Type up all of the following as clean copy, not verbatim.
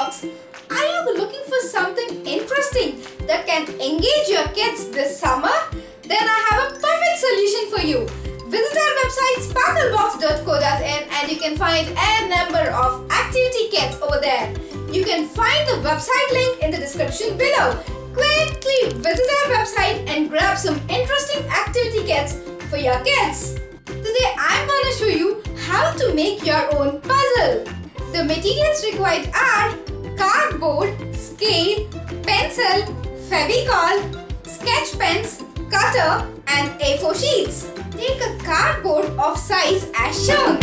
box. Are you looking for something interesting that can engage your kids this summer? Then I have a perfect solution for you. Visit our website sparklebox.co.in and you can find a number of activity kits over there. You can find the website link in the description below. Quickly visit our website and grab some interesting activity kits for your kids. Today I'm going to show you how to make your own puzzle. The materials required are cardboard, scale, pencil, Fevicol, sketch pens, cutter and A4 sheets. Take a cardboard of size as shown.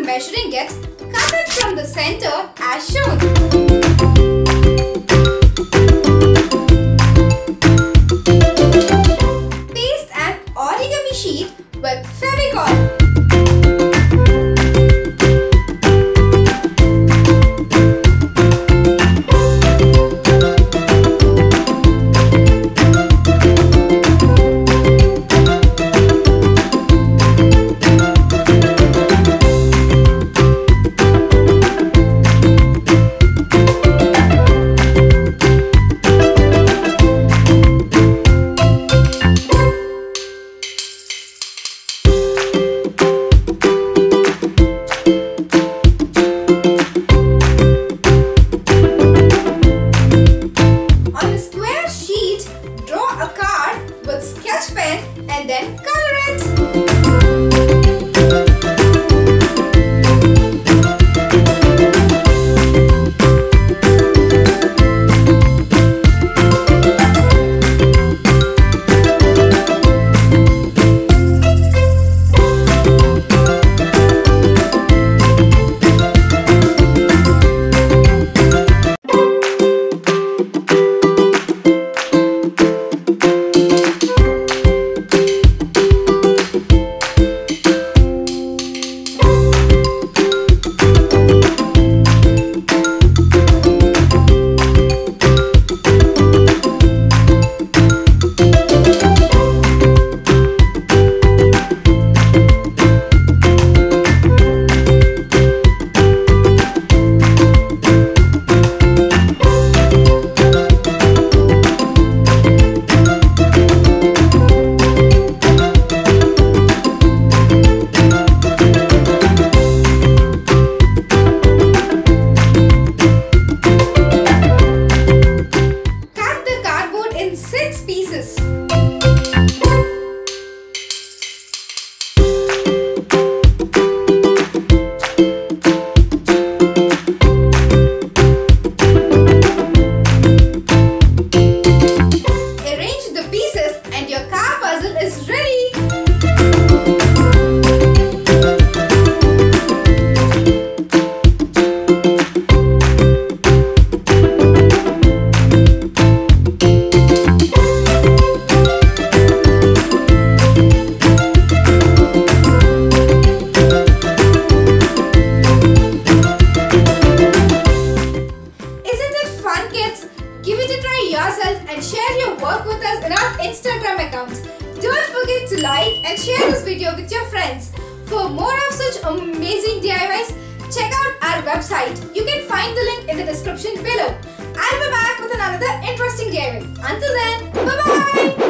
Measuring it, cut it from the center as shown. Paste an origami sheet with Fevicol. Sketch pen and then color it. Give it a try yourself and share your work with us in our Instagram account. Don't forget to like and share this video with your friends. For more of such amazing DIYs, check out our website. You can find the link in the description below. I'll be back with another interesting DIY. Until then, bye-bye!